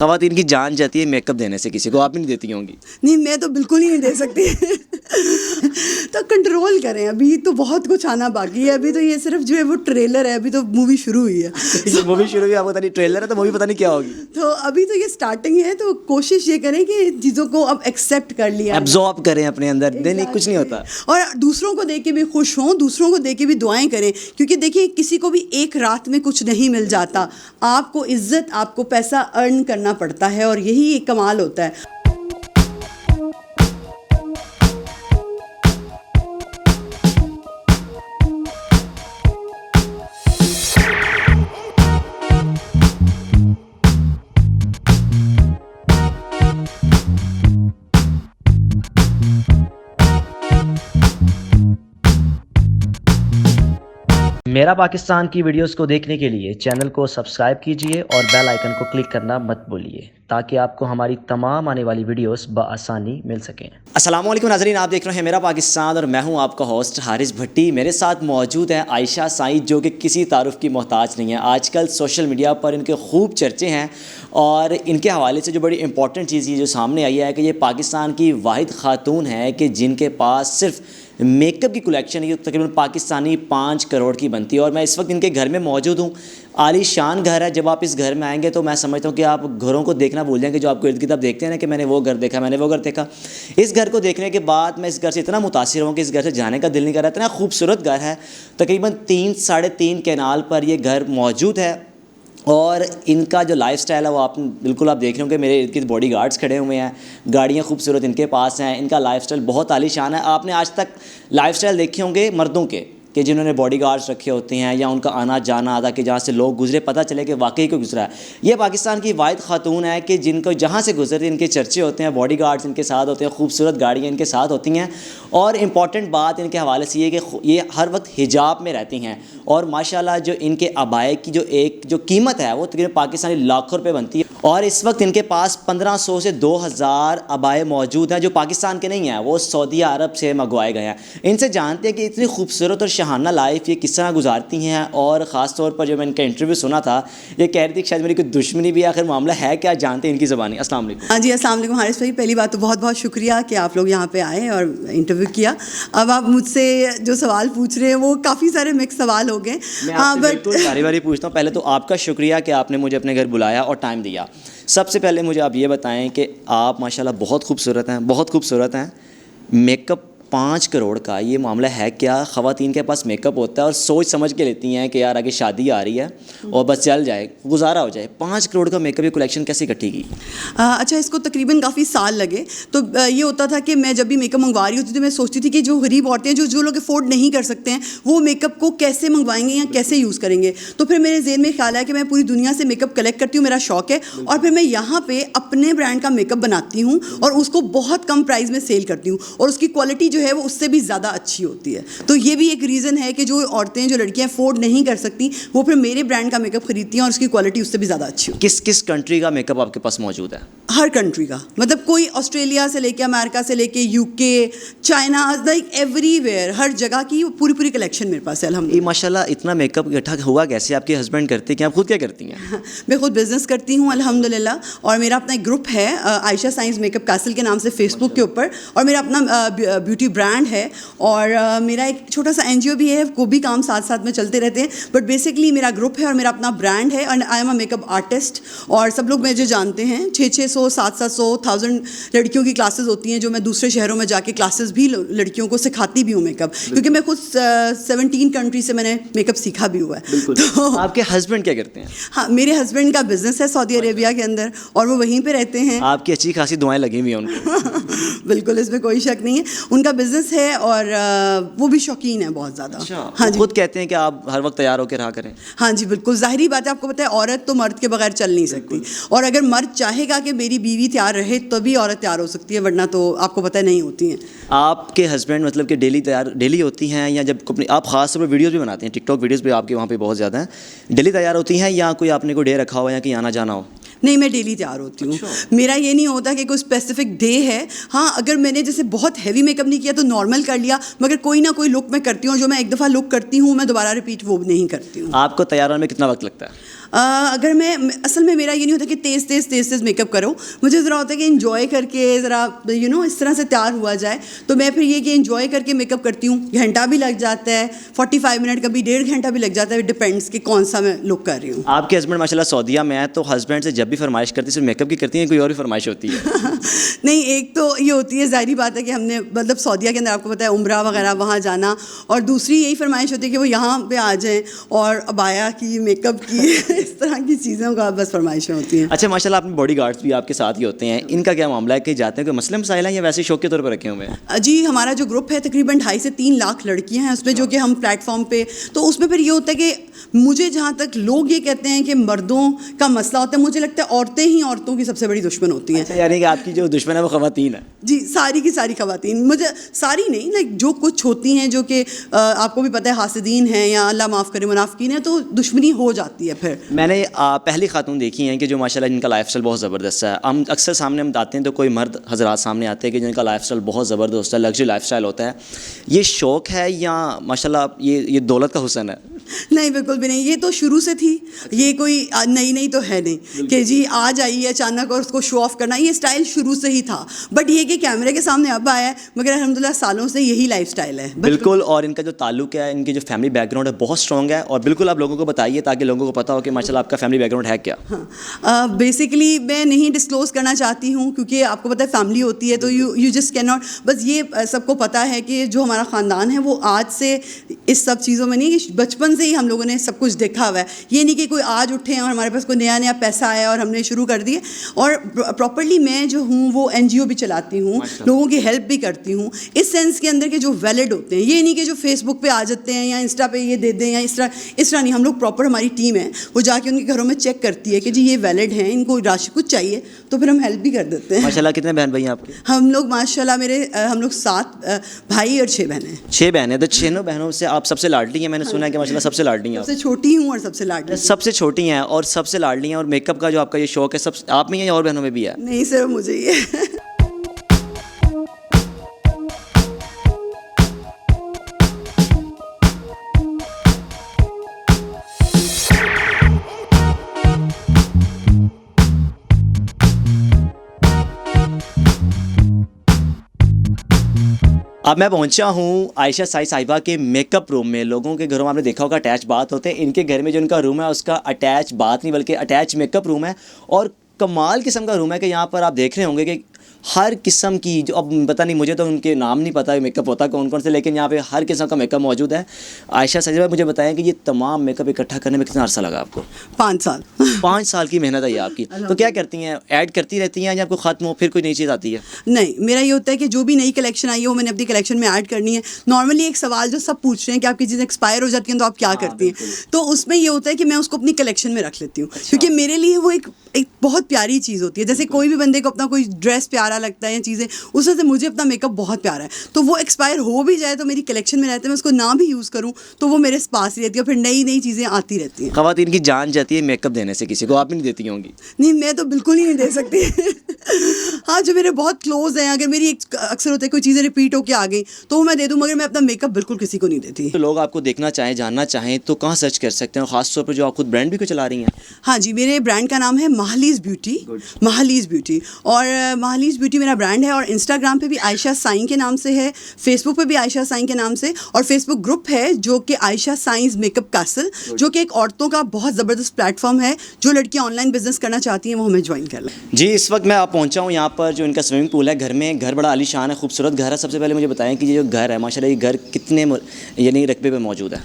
ख़वातीन की जान जाती है मेकअप देने से, किसी को आप भी नहीं देती होंगी? नहीं, मैं तो बिल्कुल ही नहीं दे सकती। तो कंट्रोल करें, अभी तो बहुत कुछ आना बाकी है। अभी तो ये सिर्फ जो है वो ट्रेलर है, अभी तो मूवी शुरू हुई है। ये मूवी शुरू हुई, आपको पता नहीं ट्रेलर है तो मूवी पता नहीं क्या होगी। तो अभी तो ये स्टार्टिंग है, तो कोशिश ये करें कि चीज़ों को अब एक्सेप्ट कर लिया, एब्जॉर्ब करें अपने अंदर। नहीं, कुछ नहीं होता। और दूसरों को देख के भी खुश हों, दूसरों को देख के भी दुआएं करें, क्योंकि देखिए किसी को भी एक रात में कुछ नहीं मिल जाता। आपको इज्जत, आपको पैसा अर्न करना पड़ता है, और यही एक कमाल होता है। मेरा पाकिस्तान की वीडियोस को देखने के लिए चैनल को सब्सक्राइब कीजिए और बेल आइकन को क्लिक करना मत भूलिए, ताकि आपको हमारी तमाम आने वाली वीडियोस बआसानी मिल सकें। अस्सलाम वालेकुम नाज़रीन, आप देख रहे हैं मेरा पाकिस्तान और मैं हूं आपका होस्ट हारिस भट्टी। मेरे साथ मौजूद है आयशा साईं, जो कि किसी तारुफ की मोहताज नहीं है। आजकल सोशल मीडिया पर इनके खूब चर्चे हैं और इनके हवाले से जो बड़ी इंपॉर्टेंट चीज़ ये जो सामने आई है कि ये पाकिस्तान की वाहिद खातून है कि जिनके पास सिर्फ मेकअप की कलेक्शन ये तकरीबन पाकिस्तानी 5 करोड़ की बनती है। और मैं इस वक्त इनके घर में मौजूद हूँ। आलीशान घर है। जब आप इस घर में आएंगे तो मैं समझता हूँ कि आप घरों को देखना भूल जाएंगे, जो आपको इर्द गिर्द आप देखते हैं ना कि मैंने वो घर देखा, मैंने वो घर देखा। इस घर को देखने के बाद मैं इस घर से इतना मुतासिर हूँ कि इस घर से जाने का दिल नहीं कर रहा। इतना खूबसूरत घर है, तकरीबन 3-3.5 कैनाल पर यह घर मौजूद है। और इनका जो लाइफस्टाइल है वो आप बिल्कुल आप देख रहे होंगे। मेरे इर्द गिर्द बॉडी गार्ड्स खड़े हुए हैं, गाड़ियाँ खूबसूरत इनके पास हैं। इनका लाइफस्टाइल बहुत आलीशान है। आपने आज तक लाइफस्टाइल देखे होंगे मर्दों के कि जिन्होंने बॉडी गार्ड्स रखे होते हैं या उनका आना जाना आता कि जहाँ से लोग गुजरे पता चले कि वाकई को गुजरा है। ये पाकिस्तान की वाहिद खातून है कि जिनको जहाँ से गुजरते इनके चर्चे होते हैं, बॉडी गार्ड्स इनके साथ होते हैं, खूबसूरत गाड़ियाँ इनके साथ होती हैं। और इम्पॉर्टेंट बात इनके हवाले से ये कि ये हर वक्त हिजाब में रहती हैं। और माशाल्लाह जो इनके अबाए की जो कीमत है वो तकरीबन पाकिस्तानी लाखों रुपये बनती है। और इस वक्त इनके पास 1500 से 2000 अबाए मौजूद हैं जो पाकिस्तान के नहीं हैं, वो सऊदी अरब से मंगवाए गए हैं। इनसे जानते हैं कि इतनी खूबसूरत और शहाना लाइफ ये किस तरह गुजारती हैं। और ख़ास तौर पर जब मैं इनका इंटरव्यू सुना था, ये कह रही थी कि शायद मेरी कोई दुश्मनी भी आखिर मामला है क्या, जानते हैं इनकी ज़बानी। अस्सलाम वालेकुम। हाँ जी, अस्सलाम वालेकुम हारिस भाई। पहली बात तो बहुत बहुत शुक्रिया कि आप लोग यहाँ पे आए और इंटरव्यू किया। अब आप मुझसे जो सवाल पूछ रहे हैं वो काफ़ी सारे मिक्स सवाल हो गए। हाँ, बट बारी बारी पूछता हूँ। पहले तो आपका शुक्रिया कि आपने मुझे अपने घर बुलाया और टाइम दिया। सबसे पहले मुझे आप ये बताएं कि आप माशाल्लाह बहुत खूबसूरत हैं, बहुत खूबसूरत हैं। मेकअप 5 करोड़ का ये मामला है क्या? ख़वातीन के पास मेकअप होता है और सोच समझ के लेती हैं कि यार आगे शादी आ रही है और बस चल जाए, गुजारा हो जाए। 5 करोड़ का मेकअप की कलेक्शन कैसे इकट्ठी की? अच्छा, इसको तकरीबन काफ़ी साल लगे। तो ये होता था कि मैं जब भी मेकअप मंगवा रही होती थी, मैं सोचती थी कि जो गरीब औरतें हैं, जो लोग अफोर्ड नहीं कर सकते हैं, वो मेकअप को कैसे मंगवाएंगे या कैसे यूज़ करेंगे। तो फिर मेरे ज़हन में ख्याल आया कि मैं पूरी दुनिया से मेकअप कलेक्ट करती हूँ, मेरा शौक़ है। और फिर मैं यहाँ पर अपने ब्रांड का मेकअप बनाती हूँ और उसको बहुत कम प्राइस में सेल करती हूँ, और उसकी क्वालिटी जो है वो उससे भी ज़्यादा अच्छी होती है। तो ये भी एक रीज़न है कि जो औरतें, जो लड़कियां अफोर्ड नहीं कर सकती, वो फिर मेरे ब्रांड का मेकअप खरीदती हैं और उसकी क्वालिटी उससे भी ज़्यादा अच्छी होती है। किस किस कंट्री का मेकअप आपके पास मौजूद है? हर कंट्री का, मतलब कोई ऑस्ट्रेलिया से लेके अमेरिका से लेके यूके, चाइना, लाइक एवरीवेयर, हर जगह की पूरी कलेक्शन मेरे पास है अल्हम्दुलिल्लाह। माशाल्लाह इतना मेकअप इकट्ठा हुआ कैसे? आपके हस्बैंड करते हैं, आप खुद क्या करती हैं? मैं खुद बिज़नेस करती हूँ अल्हम्दुलिल्लाह, और मेरा अपना एक ग्रुप है आयशा साइंस मेकअप कैसल के नाम से फेसबुक के ऊपर, और मेरा अपना ब्यूटी ब्रांड है। और मेरा एक छोटा सा NGO भी है, वो भी काम साथ साथ में चलते रहते हैं। बट बेसिकली मेरा ग्रुप है और मेरा अपना ब्रांड है, और I am a makeup artist. और सब लोग मुझे जानते हैं। 600, 700, 1000 लड़कियों की क्लासेस होती हैं, जो मैं दूसरे शहरों में जाके क्लासेस भी लड़कियों को सिखाती भी हूँ मेकअप, क्योंकि मैं खुद 17 कंट्री से मैंने मेकअप सीखा भी हुआ है। तो आपके हस्बैंड क्या करते हैं? हाँ, मेरे हस्बैंड का बिजनेस है सऊदी अरेबिया के अंदर, और वो वहीं पे रहते हैं। आपकी अच्छी खासी दुआएं लगी हुई हैं उनको। बिल्कुल, इसमें कोई शक नहीं है। उनका बिजनेस है और वो भी शौकीन है बहुत ज़्यादा। अच्छा, हाँ जी, खुद कहते हैं कि आप हर वक्त तैयार होकर रहा करें। हाँ जी, बिल्कुल ज़ाहिरी बात है। आपको पता है औरत तो मर्द के बगैर चल नहीं सकती, और अगर मर्द चाहेगा कि मेरी बीवी तैयार रहे तभी औरत तैयार हो सकती है, वरना तो आपको पता है नहीं होती हैं। आपके हस्बैंड मतलब कि डेली होती हैं, या जब अपनी आप खास तौर पर वीडियोज़ भी बनाते हैं, टिकटॉक वीडियोज़ भी आपके वहाँ पे बहुत ज़्यादा हैं, डेली तैयार होती हैं या कोई आपने कोई डे रखा हो या कहीं आना जाना हो? नहीं, मैं डेली तैयार होती हूँ। अच्छा। मेरा ये नहीं होता कि कोई स्पेसिफिक डे है। हाँ, अगर मैंने जैसे बहुत हैवी मेकअप नहीं किया तो नॉर्मल कर लिया, मगर कोई ना कोई लुक मैं करती हूँ। जो मैं एक दफ़ा लुक करती हूँ मैं दोबारा रिपीट वो नहीं करती हूँ। आपको तैयार होने में कितना वक्त लगता है? अगर मैं असल में मेरा ये नहीं होता कि तेज़ मेकअप करो, मुझे ज़रा होता है कि इन्जॉय करके ज़रा इस तरह से तैयार हुआ जाए। तो मैं फिर ये कि इन्जॉय करके मेकअप करती हूँ। घंटा भी लग जाता है, 45 मिनट, कभी 1.5 घंटा भी लग जाता है, डिपेंड्स कि कौन सा मैं लुक कर रही हूँ। आपके हस्बैंड माशाल्लाह सऊदीया में है, तो हस्बैंड से जब भी फरमाइश करती है सिर्फ मेकअप की करती हैं, कोई और भी फरमाइश होती है? नहीं, एक तो ये होती है, ज़ाहिर बात है कि हमने मतलब सऊदीया के अंदर आपको पता है उम्रा वगैरह वहाँ जाना, और दूसरी यही फरमाइश होती है कि वो यहाँ पे आ जाएं और अबाया की, मेकअप की इस तरह की चीज़ों का बस फरमाइशें होती हैं। अच्छा माशाल्लाह, अपने बॉडी गार्ड्स भी आपके साथ ही होते हैं, इनका क्या मामला है? कि जाते हैं कोई मसले मसाइल हैं या वैसे शौक के तौर पर रखे हुए हैं? जी, हमारा जो ग्रुप है तकरीबन 2.5 से 3 लाख लड़कियां हैं उसमें, जो कि हम प्लेटफॉर्म पे, तो उसमें फिर ये होता है कि मुझे जहाँ तक लोग ये कहते हैं कि मर्दों का मसला होता है, मुझे लगता है औरतें ही औरतों की सबसे बड़ी दुश्मन होती हैं। अच्छा, यानी कि आपकी जो दुश्मन है वो ख़वातीन है? जी, सारी की सारी ख़वातीन, मुझे सारी नहीं, लाइक जो कुछ होती हैं जो कि आपको भी पता है हासिदीन हैं या अल्लाह माफ़ करे मुनाफिकीन है, तो दुश्मनी हो जाती है। फिर मैंने पहली खातून देखी हैं कि जो माशाल्लाह जिनका लाइफस्टाइल बहुत ज़बरदस्त है। हम अक्सर सामने हम आते हैं तो कोई मर्द हजरात सामने आते हैं कि जिनका लाइफस्टाइल बहुत ज़बरदस्त है, लग्जरी लाइफस्टाइल होता है। ये शौक़ है या माशाल्लाह ये दौलत का हुस्न है? नहीं, बिल्कुल भी नहीं, ये तो शुरू से थी, ये कोई नई तो है नहीं कि जी आज आई है अचानक और उसको शो ऑफ करना, ये स्टाइल शुरू से ही था। बट ये कि कैमरे के सामने अब आया है, मगर अल्हम्दुलिल्लाह सालों से यही लाइफ स्टाइल है। बिल्कुल, और इनका जो ताल्लुक है, इनकी जो फैमिली बैकग्राउंड है बहुत स्ट्रॉन्ग है, और बिल्कुल आप लोगों को बताइए ताकि लोगों को पता हो कि माशाल्लाह आपका फैमिली बैकग्राउंड है क्या। हाँ, बेसिकली मैं नहीं डिस्क्लोज़ करना चाहती हूँ क्योंकि आपको पता है फैमिली होती है, तो यू जस्ट कैन नॉट, बस ये सबको पता है कि जो हमारा ख़ानदान है वो आज से इस सब चीज़ों में नहीं, बचपन से ही हम लोगों ने सब कुछ देखा हुआ है। ये नहीं कि कोई आज उठे हैं और हमारे पास कोई नया पैसा आया और हमने शुरू कर दिए। और प्रॉपर्ली मैं जो हूँ वो NGO भी चलाती हूँ, लोगों की हेल्प भी करती हूँ, इस सेंस के अंदर के जो वैलिड होते हैं। ये नहीं कि जो फेसबुक पे आ जाते हैं या इंस्टा पे ये दे दें या इस तरह नहीं। हम लोग प्रॉपर, हमारी टीम है वो जाके उनके घरों में चेक करती है कि जी ये वैलिड हैं, इनको राशि कुछ चाहिए, तो फिर हम हेल्प भी कर देते हैं। माशाल्लाह, कितने बहन भाई हैं आपके? हम लोग माशाल्लाह हम लोग 7 भाई और 6 बहनें। 6 बहनें, तो 6 बहनों से आप सबसे लाडली हैं? मैंने सुना है कि माशाल्लाह सबसे लाडली हैं। सबसे छोटी हूँ और सबसे लाडली। सबसे छोटी हैं और सबसे लाडली हैं। और मेकअप का जो आपका ये शौक है, सब आप में या और बहनों में भी है? नहीं, सिर्फ मुझे ही है। अब मैं पहुंचा हूं आयशा साई साहिबा के मेकअप रूम में। लोगों के घरों में आपने देखा होगा अटैच बाथ होते हैं, इनके घर में जो इनका रूम है उसका अटैच बाथ नहीं बल्कि अटैच मेकअप रूम है। और कमाल किस्म का रूम है कि यहाँ पर आप देख रहे होंगे कि हर किस्म की, जो अब पता नहीं, मुझे तो उनके नाम नहीं पता मेकअप होता कौन कौन से, लेकिन यहाँ पे हर किस्म का मेकअप मौजूद है। आयशा साहिबा, मुझे बताएं कि ये तमाम मेकअप इकट्ठा करने में कितना अर्सा लगा आपको? 5 साल। 5 साल की मेहनत है ये आपकी। तो क्या करती हैं, ऐड करती रहती हैं या आपको ख़त्म हो फिर कोई नई चीज़ आती है? नहीं, मेरा ये होता है कि जो भी नई कलेक्शन आई है वो मैंने अपनी कलेक्शन में ऐड करनी है। नॉर्मली एक सवाल जो सब पूछ रहे हैं कि आपकी चीज़ें एक्सपायर हो जाती हैं तो आप क्या करती हैं, तो उसमें ये होता है कि मैं उसको अपनी कलेक्शन में रख लेती हूँ। क्योंकि मेरे लिए वो एक बहुत प्यारी चीज़ होती है। जैसे कोई भी बंदे को अपना कोई ड्रेस प्यारा लगता है या चीज़ें, उस वजह से मुझे अपना मेकअप बहुत प्यारा है, तो वो एक्सपायर हो भी जाए तो मेरी कलेक्शन में रहता है, मैं उसको ना भी यूज़ करूँ तो वो मेरे पास ही रहती है, और फिर नई चीज़ें आती रहती हैं। ख़वातीन की जान जाती है मेकअप देने से, किसी को आप भी नहीं देती होंगी? नहीं, मैं तो बिल्कुल ही नहीं दे सकती। हाँ, जो मेरे बहुत क्लोज हैं, अगर मेरी अक्सर होता है कोई चीज़ें रिपीट होकर आ गई तो वो मैं दे दूँ, मगर मैं अपना मेकअप बिल्कुल किसी को नहीं देती। तो लोग आपको देखना चाहें, जानना चाहें तो कहाँ सर्च कर सकते हैं? और ख़ास तौर पर जो आप खुद ब्रांड भी को चला रही हैं। हाँ जी, मेरे ब्रांड का नाम है महलीज़ ब्यूटी। महलीज़ ब्यूटी, और महलीज़ ब्यूटी मेरा ब्रांड है, और इंस्टाग्राम पे भी आयशा साईं के नाम से है, फेसबुक पे भी आयशा साईं के नाम से, और फेसबुक ग्रुप है जो कि आयशा साईंस मेकअप कैसल, जो कि एक औरतों का बहुत ज़बरदस्त प्लेटफॉर्म है। जो लड़कियाँ ऑनलाइन बिजनेस करना चाहती हैं वो हमें ज्वाइन कर लें। जी, इस वक्त मैं आप पहुंचा हूं यहाँ पर जो इनका स्विमिंग पूल है। घर में, घर बड़ा आलीशान है, खूबसूरत घर है। सबसे पहले मुझे बताएं कि ये जो घर है माशाल्लाह, ये घर कितने यानी रकबे पे मौजूद है?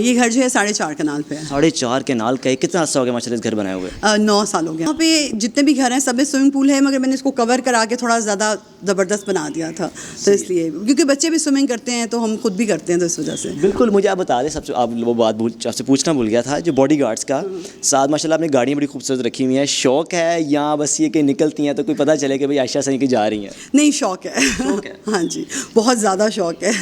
ये घर जो है 4.5 कनाल पे है। 4.5 कनाल का? कितना अर्सा हो गया माशाल्लाह इस घर बनाए हुए? 9 साल हो गया। यहाँ पे जितने भी घर हैं सब में स्विमिंग पूल है, मगर मैंने इसको कवर करा के थोड़ा ज़्यादा ज़बरदस्त बना दिया था, तो इसलिए, क्योंकि बच्चे भी स्विमिंग करते हैं तो हम खुद भी करते हैं, तो इस वजह से। बिल्कुल, मुझे आप बता दें, सबसे आप वो बात आपसे पूछना भूल गया था, जो बॉडी गार्ड्स का साथ माशाल्लाह आपने गाड़ियाँ बड़ी खूबसूरत रखी हुई हैं, शौक है या बस ये कि निकलती हैं तो कोई पता चले कि भाई आयशा साईं की जा रही हैं? नहीं, शौक है। शौक है? हाँ जी, बहुत ज़्यादा शौक है।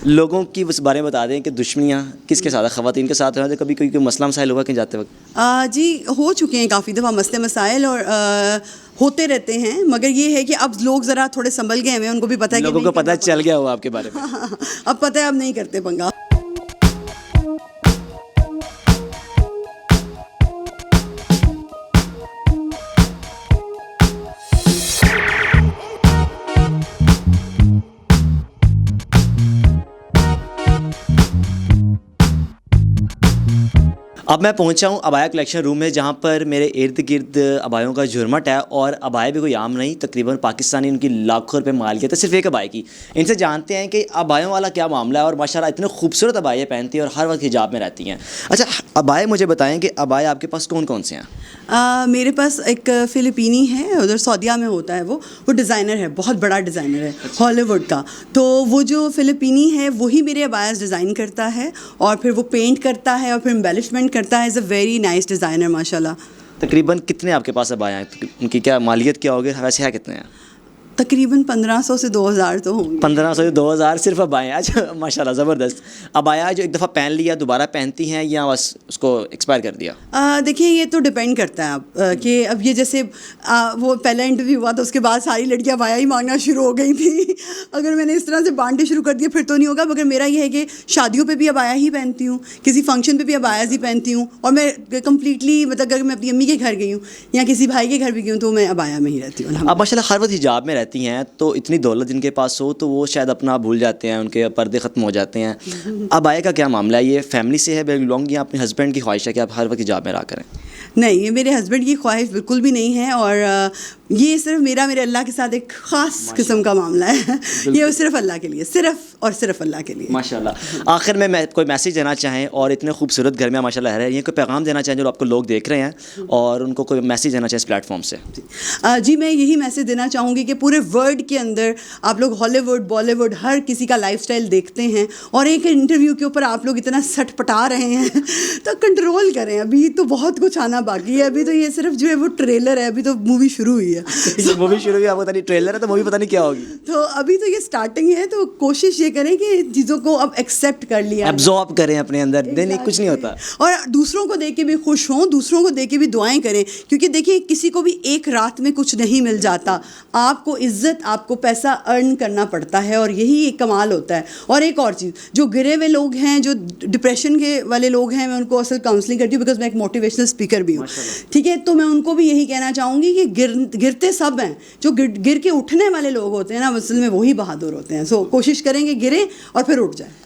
लोगों की उस बारे में बता दें कि दुश्मनियाँ किसके साथ है? ख़वातीन के साथ है? कभी कोई मसला मसाइल हुआ कहीं जाते वक्त? जी, हो चुके हैं काफ़ी दफ़ा मसले मसाइल, और होते रहते हैं, मगर ये है कि अब लोग ज़रा थोड़े संभल गए हैं, उनको भी पता है कि लोगों को पता चल गया हुआ आपके बारे में। अब पता है, अब नहीं करते पंगा। अब मैं पहुंचा हूं अबाया कलेक्शन रूम में, जहां पर मेरे इर्द गिर्द अबायों का झुरमट है। और अबाया भी कोई आम नहीं, तकरीबन पाकिस्तानी उनकी लाखों रुपए मालियत है सिर्फ एक अबाया की। इनसे जानते हैं कि अबायों वाला क्या मामला है। और माशाल्लाह इतने खूबसूरत अबाया पहनती हैं और हर वक्त हिजाब में रहती हैं। अच्छा, अबाया मुझे बताएं कि अबाया आपके पास कौन कौन से हैं? मेरे पास एक फ़िलिपीनी है, उधर सऊदीया में होता है। वो डिज़ाइनर है, बहुत बड़ा डिज़ाइनर है हॉलीवुड का। तो वो जो फ़िलिपीनी है वही मेरे अबायास डिज़ाइन करता है और फिर वो पेंट करता है और फिर एम्बेलिशमेंट करता है। Is a very nice designer माशाल्लाह। तकरीबन कितने आपके पास अबाया हैं? उनकी क्या मालियत क्या होगी, वैसे है कितने हैं? तकरीबन 1500 से 2000 तो होंगे। 1500 से 2000 सिर्फ अबाया? अच्छा, माशाल्लाह ज़बरदस्त। अबाया जो एक दफ़ा पहन लिया दोबारा पहनती हैं या बस उसको एक्सपायर कर दिया? देखिए, ये तो डिपेंड करता है आप कि अब ये जैसे वो पहला इंटरव्यू हुआ तो उसके बाद सारी लड़कियां अबाया ही मांगना शुरू हो गई थी। अगर मैंने इस तरह से बांटने शुरू कर दिया फिर तो नहीं होगा। मगर मेरा ये है कि शादियों पे भी अबाया ही पहनती हूँ, किसी फंक्शन पे भी अबाया ही पहनती हूँ। और मैं कम्प्लीटली मतलब अगर मैं अपनी अम्मी के घर गई हूँ या किसी भाई के घर भी गई हूँ तो मैं अबाया में ही रहती हूँ। अब माशाल्लाह हर वक्त हिजाब में रहती हैं, तो इतनी दौलत जिनके पास हो तो वो शायद अपना भूल जाते हैं, उनके पर्दे ख़त्म हो जाते हैं। अबाया का क्या मामला है? ये फैमिली से है बिलोंग या अपने हस्बैंड की ख्वाहिश है कि आप हर वक्त हिजाब में रहा करें? नहीं, ये मेरे हस्बैंड की ख्वाहिश बिल्कुल भी नहीं है। और ये सिर्फ मेरे अल्लाह के साथ एक ख़ास किस्म का मामला है। ये सिर्फ अल्लाह के लिए, सिर्फ और सिर्फ अल्लाह के लिए। माशाल्लाह। आखिर में मैं कोई मैसेज देना चाहें, और इतने खूबसूरत घर में माशाल्लाह रह रहे हैं, कोई पैगाम देना चाहें जो आपको लोग देख रहे हैं और उनको कोई मैसेज देना चाहें इस प्लेटफॉर्म से? जी, मैं यही मैसेज देना चाहूँगी कि पूरे वर्ल्ड के अंदर आप लोग हॉलीवुड, बॉलीवुड, हर किसी का लाइफस्टाइल देखते हैं और एक इंटरव्यू के ऊपर आप लोग इतना सटपटा रहे हैं तो कंट्रोल करें। अभी तो बहुत कुछ आना बाकी है। अभी तो ये सिर्फ जो है वो ट्रेलर है, अभी तो मूवी शुरू हुई है। मूवी शुरू हुई, आपको पता नहीं ट्रेलर है तो मूवी पता नहीं क्या होगी। तो अभी तो ये स्टार्टिंग है, तो कोशिश ये करें कि चीज़ों को अब एक्सेप्ट कर लिया, एब्जॉर्ब करें अपने अंदर। नहीं, कुछ नहीं होता। और दूसरों को देख के भी खुश हों, दूसरों को देख के भी दुआएं करें। क्योंकि देखिए, किसी को भी एक रात में कुछ नहीं मिल जाता। आपको इज्जत, आपको पैसा अर्न करना पड़ता है और यही एक कमाल होता है। और एक और चीज़, जो गिरे हुए लोग हैं, जो डिप्रेशन के वाले लोग हैं, मैं उनको असल काउंसलिंग करती हूँ बिकॉज मैं एक मोटिवेशनल स्पीकर भी हूँ। ठीक है, तो मैं उनको भी यही कहना चाहूँगी कि गिरते सब हैं, जो गिर के उठने वाले लोग होते हैं ना, असल में वही बहादुर होते हैं। सो कोशिश करेंगे गिरे और फिर उठ जाए।